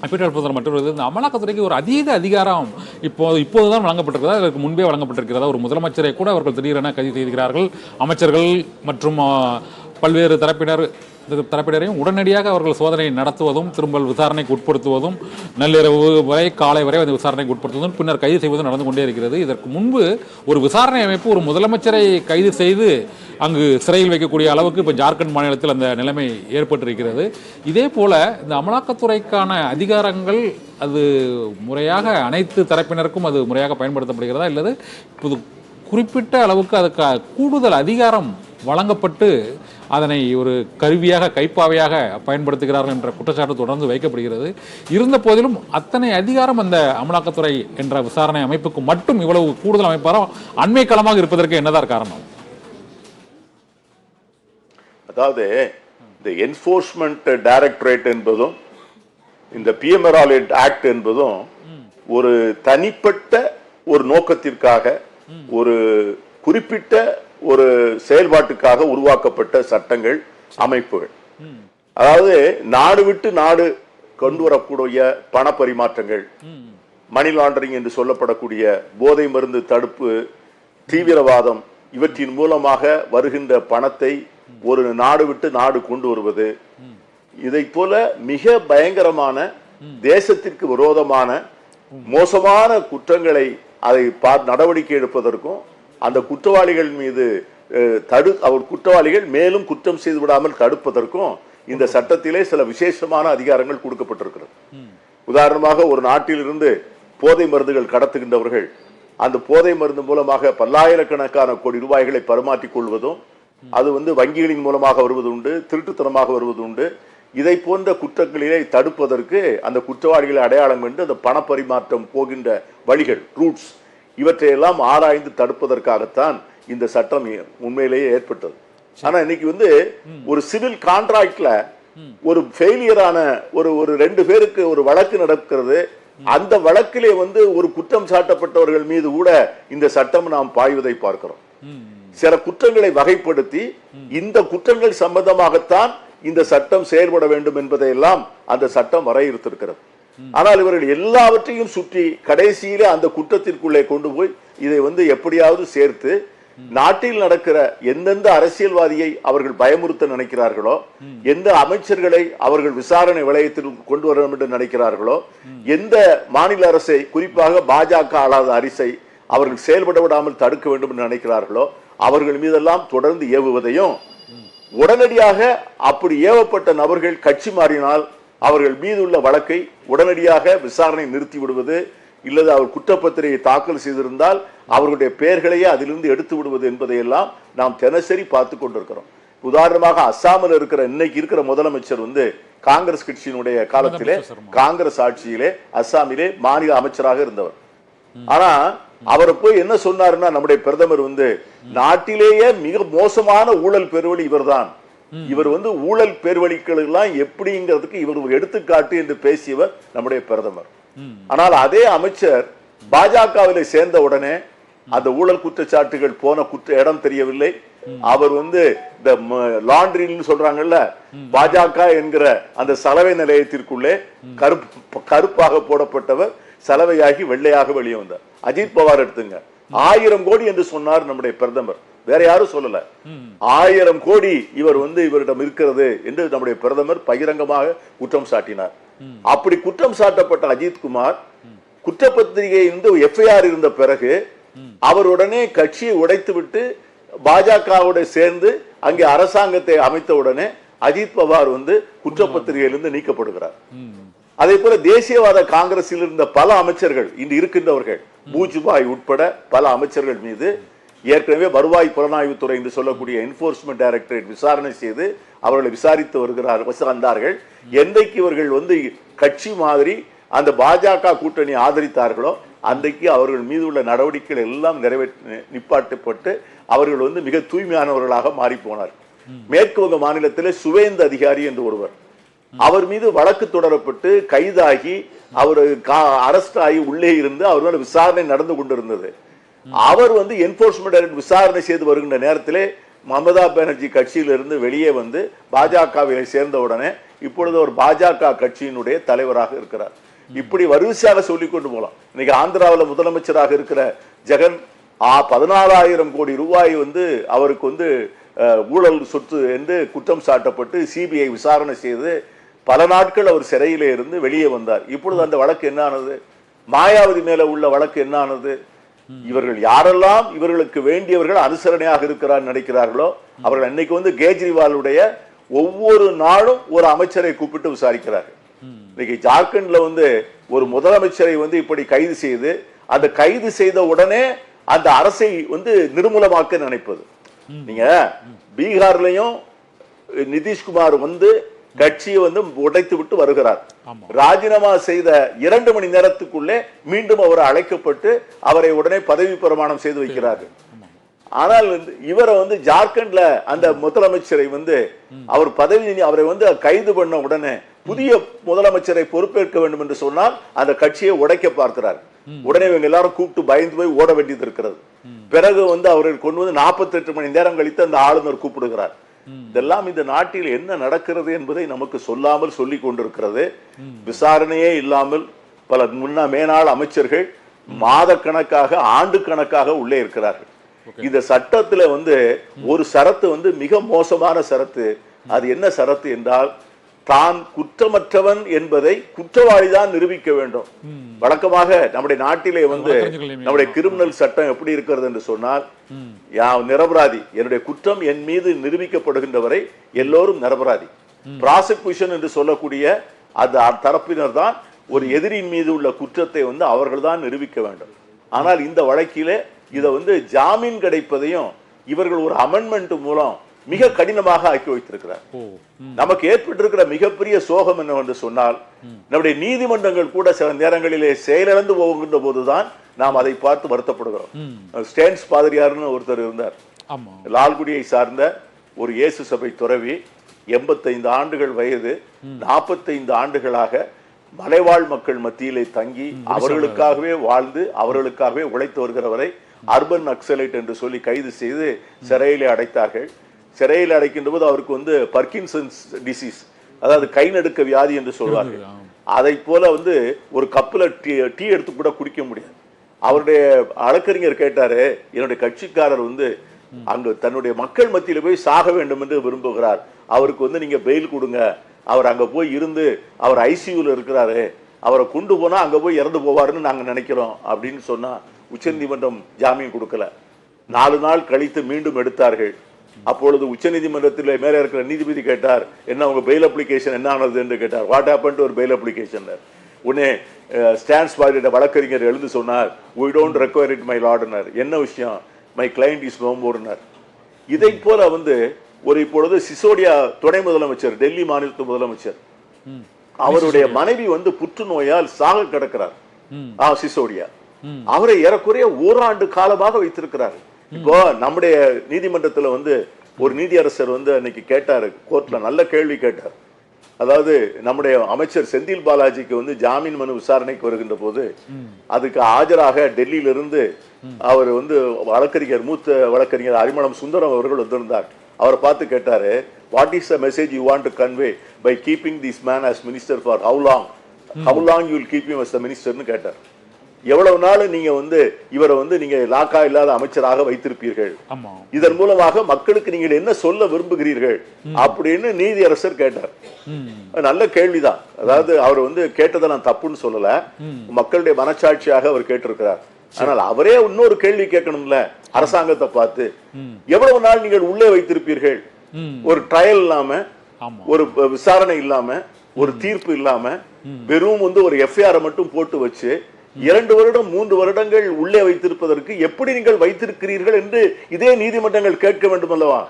Appeal மற்றொரு இந்த அமலாக்கத்துறைக்கு ஒரு அதீத அதிகாரம் இப்போதுதான் வழங்கப்பட்டிருக்கிறதா, அதற்கு முன்பே வழங்கப்பட்டிருக்கிறதா? ஒரு முதலமைச்சரை கூட அவர்கள் திடீரென கைது செய்கிறார்கள். அமைச்சர்கள் மற்றும் பல்வேறு தரப்பினரையும் உடனடியாக அவர்கள் சோதனை நடத்துவதும், திரும்ப விசாரணைக்கு உட்படுத்துவதும், நள்ளிரவு வரை காலை வரை அந்த விசாரணைக்கு உட்படுத்துவதும், பின்னர் கைது செய்வதும் நடந்து கொண்டே இருக்கிறது. இதற்கு முன்பு ஒரு விசாரணை அமைப்பு ஒரு முதலமைச்சரை கைது செய்து அங்கு சிறையில் வைக்கக்கூடிய அளவுக்கு இப்போ ஜார்க்கண்ட் மாநிலத்தில் அந்த நிலைமை ஏற்பட்டிருக்கிறது. இதே போல இந்த அமலாக்கத்துறைக்கான அதிகாரங்கள் அது முறையாக அனைத்து தரப்பினருக்கும் அது முறையாக பயன்படுத்தப்படுகிறதா, இல்லது இப்போது குறிப்பிட்ட அளவுக்கு அதுக்கு கூடுதல் அதிகாரம் வழங்கப்பட்டு அதனை ஒரு கருவியாக கைப்பாவையாக பயன்படுத்துகிறார்கள் என்ற குற்றச்சாட்டு தொடர்ந்து வைக்கப்படுகிறது. இருந்த போதிலும் அத்தனை அதிகாரம் அந்த அமலாக்கத்துறை என்ற விசாரணை அமைப்புக்கு மட்டும் இவ்வளவு கூடுதல் அமைப்பாரம் அண்மை காலமாக இருப்பதற்கு என்னதான் காரணம்? அதாவது இந்த என்ஃபோர்ஸ்மெண்ட் டைரக்டரேட் என்பதும் இந்த பிஎம்ஆர்ஆர் ஆக்ட் என்பதும் ஒரு தனிப்பட்ட ஒரு நோக்கத்திற்காக, ஒரு குறிப்பிட்ட ஒரு செயல்பாட்டுக்காக உருவாக்கப்பட்ட சட்டங்கள், அமைப்புகள். அதாவது நாடு விட்டு நாடு கொண்டு வரக்கூடிய பண பரிமாற்றங்கள், மணி லாண்டரிங் என்று சொல்லப்படக்கூடிய போதை மருந்து தடுப்பு, தீவிரவாதம், இவற்றின் மூலமாக வருகின்ற பணத்தை ஒரு நாடு விட்டு நாடு கொண்டு வருவது, இதை போல மிக பயங்கரமான தேசத்திற்கு விரோதமான மோசமான குற்றங்களை அதை நடவடிக்கை எடுப்பதற்கும், அந்த குற்றவாளிகள் மீது அவர் குற்றவாளிகள் மேலும் குற்றம் செய்து விடாமல் தடுப்பதற்கும் இந்த சட்டத்திலே சில விசேஷமான அதிகாரங்கள் கொடுக்கப்பட்டிருக்கிறது. உதாரணமாக, ஒரு நாட்டிலிருந்து போதை மருந்துகள் கடத்துகின்றவர்கள் அந்த போதை மருந்து மூலமாக பல்லாயிரக்கணக்கான கோடி ரூபாய்களை பரிமாற்றிக் கொள்வதும், அது வங்கிகளின் மூலமாக வருவது உண்டு, திருட்டுத்தனமாக வருவது உண்டு. இதை போன்ற குற்றங்களிலே தடுப்பதற்கு அந்த குற்றவாளிகளை அடையாளம் கண்டு அந்த பண பரிமாற்றம் போகின்ற வழிகள், ரூட்ஸ், இவற்றையெல்லாம் ஆராய்ந்து தடுப்பதற்காகத்தான் இந்த சட்டம் உண்மையிலேயே ஏற்பட்டது. ஆனா இன்னைக்கு ஒரு சிவில் கான்ட்ராக்ட்ல ஒரு ஃபெயிலியரான ஒரு 2 பேருக்கு ஒரு வழக்கு நடக்கிறது. அந்த வழக்கிலே ஒரு குற்றம் சாட்டப்பட்டவர்கள் மீது கூட இந்த சட்டம் நாம் பாய்வதை பார்க்கிறோம். சில குற்றங்களை வகைப்படுத்தி இந்த குற்றங்கள் சம்பந்தமாகத்தான் இந்த சட்டம் செயல்பட வேண்டும் என்பதையெல்லாம் அந்த சட்டம் வரையறுத்திருக்கிறது. ஆனால் இவர்கள் எல்லாவற்றையும் சுற்றி கடைசியிலே அந்த குற்றத்திற்குள்ளே கொண்டு போய் இதை எப்படியாவது சேர்த்து நாட்டில் நடக்கிற எந்தெந்த அரசியல்வாதியை அவர்கள் பயமுறுத்த நினைக்கிறார்களோ, எந்த அமைச்சர்களை அவர்கள் விசாரணை வளையத்தில் கொண்டு வர வேண்டும் என்று நினைக்கிறார்களோ, எந்த மாநில அரசை, குறிப்பாக பாஜக ஆளாத அரசை அவர்கள் செயல்பட விடாமல் தடுக்க வேண்டும் என்று நினைக்கிறார்களோ அவர்கள் மீதெல்லாம் தொடர்ந்து ஏவுவதையும், உடனடியாக அப்படி ஏவப்பட்ட நபர்கள் கட்சி மாறினால் அவர்கள் மீது உள்ள வழக்கை உடனடியாக விசாரணை நிறுத்தி விடுவது, இல்லது அவர் குற்றப்பத்திரிகை தாக்கல் செய்திருந்தால் அவர்களுடைய பெயர்களையே அதிலிருந்து எடுத்து விடுவது என்பதையெல்லாம் நாம் தினசரி பார்த்து கொண்டிருக்கிறோம். உதாரணமாக, அஸ்ஸாமில் இன்னைக்கு இருக்கிற முதலமைச்சர் காங்கிரஸ் கட்சியினுடைய காலத்திலே, காங்கிரஸ் ஆட்சியிலே அஸ்ஸாமிலே மாநில அமைச்சராக இருந்தவர். ஆனா அவரை போய் என்ன சொன்னாருன்னா, நம்முடைய பிரதமர் நாட்டிலேயே மிக மோசமான ஊழல் பெருவழி இவர்தான், இவர் ஊழல் பேர்வழிகள் எல்லாம் எப்படிங்கிறதுக்கு இவர் ஒரு எடுத்துக்காட்டு என்று பேசியவர் நம்முடைய பிரதமர். ஆனால் அதே அமைச்சர் பாஜகவில் சேர்ந்த உடனே அந்த ஊழல் குற்றச்சாட்டுகள் போன இடம் தெரியவில்லை. அவர் இந்த லாண்டரின்னு சொல்றாங்கல்ல, பாஜக என்கிற அந்த சலவை நிலையத்திற்குள்ளே கருப்பாக போடப்பட்டவர் சலவையாகி வெள்ளையாக வெளியே வந்தார். அஜித் பவார் எடுத்துங்க, 1000 கோடி என்று சொன்னார் நம்முடைய பிரதமர், வேற யாரும் சொல்லல. 1000 கோடி இவரிடம் இருக்கிறது என்று நம்முடைய பிரதமர் பகிரங்கமாக குற்றம் சாட்டினார். அப்படி குற்றம் சாட்டப்பட்ட அஜித்குமார் குற்றப்பத்திரிகை எஃப்ஐஆர் இருந்த பிறகு அவருடனே கட்சியை உடைத்துவிட்டு பாஜகவோட சேர்ந்து அங்கே அரசாங்கத்தை அமைத்த உடனே அஜித் பவார் குற்றப்பத்திரிகையிலிருந்து நீக்கப்படுகிறார். அதே போல தேசியவாத காங்கிரஸில் இருந்த பல அமைச்சர்கள், இன்று இருக்கின்றவர்கள், பூஜ்பாய் உட்பட பல அமைச்சர்கள் மீது ஏற்கனவே வருவாய் புலனாய்வுத்துறை என்று சொல்லக்கூடிய என்ஃபோர்ஸ்மெண்ட் டைரக்டரேட் விசாரணை செய்து அவர்களை விசாரித்து வந்தார்கள். என்றைக்கு இவர்கள் கட்சி மாதிரி அந்த பாஜக கூட்டணி ஆதரித்தார்களோ அன்றைக்கு அவர்கள் மீது உள்ள நடவடிக்கைகள் எல்லாம் நிப்பாட்டப்பட்டு அவர்கள் மிக தூய்மையானவர்களாக மாறி போனார். மேற்கு வங்க மாநிலத்திலே சுவேந்து அதிகாரி என்று ஒருவர், அவர் மீது வழக்கு தொடரப்பட்டு கைதாகி அவர் அரெஸ்ட் ஆகி உள்ளே இருந்து அவர் விசாரணை நடந்து கொண்டிருந்தது. அவர் என்ஃபோர்ஸ்மெண்ட் விசாரணை செய்து வருகின்ற நேரத்திலே மமதா பானர்ஜி கட்சியிலிருந்து வெளியே வந்து பாஜகவில் சேர்ந்த உடனே இப்பொழுது ஒரு பாஜக கட்சியினுடைய தலைவராக இருக்கிறார். இப்படி வரிசையாக சொல்லிக் கொண்டு போகலாம். இன்னைக்கு ஆந்திராவில் முதலமைச்சராக இருக்கிற ஜெகன் 14,000 கோடி ரூபாய் வந்து அவருக்கு வந்து ஊழல் சொத்து என்று குற்றம் சாட்டப்பட்டு சிபிஐ விசாரணை செய்து பல நாட்கள் அவர் சிறையிலே இருந்து வெளியே வந்தார். இப்பொழுது அந்த வழக்கு என்ன ஆனது? மாயாவதி மேல உள்ள வழக்கு என்ன ஆனது? இவர்கள் யாரெல்லாம் இவர்களுக்கு வேண்டியவர்கள் அனுசரணையாக இருக்கிறார் நினைக்கிறார்களோ அவர்கள் அன்னைக்கு வந்து கேஜ்ரிவாலுடைய ஒவ்வொரு நாளும் ஒரு அமைச்சரை கூப்பிட்டு விசாரிக்கிறார்கள். இன்னைக்கு ஜார்க்கண்ட்ல வந்து ஒரு முதலமைச்சரை வந்து இப்படி கைது செய்து அந்த கைது செய்த உடனே அந்த அரசை வந்து நிர்மூலமாக்க நினைப்பது. நீங்க பீகார்லயும் நிதிஷ்குமார் வந்து கட்சியை வந்து உடைத்து விட்டு வருகிறார். ராஜினாமா செய்த 2 மணி நேரத்துக்குள்ளே மீண்டும் அவர் அழைக்கப்பட்டு அவரை உடனே பதவி பிரமாணம் செய்து வைக்கிறார்கள். ஆனால் இவரை வந்து ஜார்க்கண்ட்ல அந்த முதலமைச்சரை வந்து அவர் அவரை வந்து கைது பண்ண உடனே புதிய முதலமைச்சரை பொறுப்பேற்க வேண்டும் என்று சொன்னால் அந்த கட்சியை உடைக்க பார்க்கிறார். உடனே இவங்க எல்லாரும் கூப்பிட்டு பயந்து போய் ஓட வேண்டியது இருக்கிறது. பிறகு வந்து அவர்கள் கொண்டு வந்து 48 மணி நேரம் கழித்து அந்த ஆளுநர் கூப்பிடுகிறார். இதெல்லாம் இந்த நாட்டில் என்ன நடக்கிறது என்பதை நமக்கு சொல்லாமல் சொல்லிக் கொண்டிருக்கிறது. விசாரணையே இல்லாமல் பல மேனாள் அமைச்சர்கள் மாத கணக்காக ஆண்டு கணக்காக உள்ளே இருக்கிறார்கள். இந்த சட்டத்துல வந்து ஒரு சரத்து வந்து மிக மோசமான சரத்து. அது என்ன சரத்து என்றால் தான் குற்றமற்றவன் என்பதை குற்றவாளிதான் நிரூபிக்க வேண்டும். வழக்கமாக நம்முடைய நாட்டிலே வந்து நம்முடைய கிரிமினல் சட்டம் எப்படி இருக்கிறது என்று சொன்னால் நிரபராதி, என்னுடைய குற்றம் என் மீது நிரூபிக்கப்படுகின்ற வரை எல்லோரும் நிரபராதி. ப்ராசிக்யூஷன் என்று சொல்லக்கூடிய அந்த தரப்பினர் தான் ஒரு எதிரின் மீது உள்ள குற்றத்தை வந்து அவர்கள் தான் நிரூபிக்க வேண்டும். ஆனால் இந்த வழக்கிலே இதை வந்து ஜாமீன் கிடைப்பதையும் இவர்கள் ஒரு அமெண்ட்மெண்ட் மூலம் மிக கடினமாக ஆக்கி வைத்திருக்கிறார். நமக்கு ஏற்பட்டிருக்கிற மிகப்பெரிய சோகம் என்னவென்று சொன்னால் நம்முடைய நீதிமன்றங்கள் கூட சில நேரங்களிலே செயலிழந்து போகின்ற போதுதான் நாம் அதை பார்த்து வருத்தப்படுகிறோம். ஸ்டேன்ஸ் பாதிரியார்னு ஒருத்தர் இருந்தார். லால்குடியை சார்ந்த ஒரு இயேசு சபை துறவி, 85 ஆண்டுகள் வயது, 45 ஆண்டுகளாக மலைவாழ் மக்கள் மத்தியிலே தங்கி அவர்களுக்காகவே வாழ்ந்து அவர்களுக்காகவே உழைத்து வருகிறவரை அர்பன் நக்சலைட் என்று சொல்லி கைது செய்து சிறையிலே அடைத்தார்கள். சிறையில் அடைக்கின்ற போது அவருக்கு வந்து பர்கின்சன்ஸ் டிசீஸ், அதாவது கை நடுக்க வியாதி என்று சொல்வார்கள். அதை போல வந்து ஒரு கப்பில் டீ எடுத்து கூட குடிக்க முடியாது. அவருடைய வழக்கறிஞர் கேட்டாரு, என்னுடைய கட்சிக்காரர் வந்து அங்கு தன்னுடைய மக்கள் மத்தியில போய் சாக வேண்டும் என்று விரும்புகிறார், அவருக்கு வந்து நீங்க பெயில் கொடுங்க, அவர் அங்க போய் இருந்து அவர் ஐசியூல இருக்கிறாரு, அவரை கொண்டு போனா அங்க போய் இறந்து போவாருன்னு நாங்க நினைக்கிறோம் அப்படின்னு சொன்னா உச்சநீதிமன்றம் ஜாமீன் கொடுக்கல. 4 நாள் கழித்து மீண்டும் எடுத்தார்கள். அப்பொழுது உச்சநீதிமன்றத்தில் மேலே இருக்கிற நீதிபதி கேட்டார், என்ன உங்க பெயில் அப்ளிகேஷன் என்ன ஆனது என்று கேட்டார். வாட் ஹேப்பன் டு ஒரு பெயில் அப்ளிகேஷன்? உடனே ஸ்டான்ஸ் பாதிரியோட வழக்கறிஞர் எழுந்து சொன்னார், we don't require it my lord. என்ன விஷயம்? my client is no more. இதை போல வந்து ஒரு இப்பொழுது சிசோடியா துணை முதலமைச்சர், டெல்லி மாநிலத்து முதலமைச்சர், அவருடைய மனைவி வந்து புற்றுநோயால் சாக கிடக்கிறார். சிசோடியா அவரை ஏறக்குறைய ஓராண்டு காலமாக வைத்திருக்கிறார். இப்போ நம்முடைய நீதிமன்றத்துல வந்து ஒரு நீதியரசர் வந்து அன்னைக்கு கேட்டாரு, கோர்ட்ல நல்ல கேள்வி கேட்டார். அதாவது நம்முடைய அமைச்சர் செந்தில் பாலாஜிக்கு வந்து ஜாமீன் மனு விசாரணைக்கு வருகின்ற போது அதுக்கு ஆஜராக டெல்லியிலிருந்து அவர் வந்து வழக்கறிஞர், மூத்த வழக்கறிஞர் அரிமளம் சுந்தரம் அவர்கள் வந்திருந்தார். அவரை பார்த்து கேட்டாரு, what is the message you want to convey by keeping this man as minister for how long you will keep him as the minister கேட்டார். எவ்வளவு நாள் நீங்க வந்து இவரை வந்து நீங்க லாக்கா இல்லாத அமைச்சராக வைத்திருப்பீர்கள், இதன் மூலமாக மக்களுக்கு நீங்கள் என்ன சொல்ல விரும்புகிறீர்கள் அப்படின்னு நீதியரசர் கேட்டார். நல்ல கேள்விதான். அதாவது அவர் வந்து கேட்டதை நான் தப்புன்னு சொல்லல, மக்களுடைய மனச்சாட்சியாக அவர் கேட்டிருக்கிறார். ஆனால் அவரே இன்னொரு கேள்வி கேட்கணும்ல அரசாங்கத்தை பார்த்து, எவ்வளவு நாள் நீங்கள் உள்ளே வைத்திருப்பீர்கள், ஒரு ட்ரையல் இல்லாம, ஒரு விசாரணை இல்லாம, ஒரு தீர்ப்பு இல்லாம, வெறும் வந்து ஒரு எஃப்ஐஆர் மட்டும் போட்டு வச்சு 2 வருடம் 3 வருடங்கள் உள்ளே வைத்திருப்பதற்கு எப்படி நீங்கள் வைத்திருக்கிறீர்கள் என்று இதே நீதிமன்றங்கள் கேட்க வேண்டும் அல்லவா?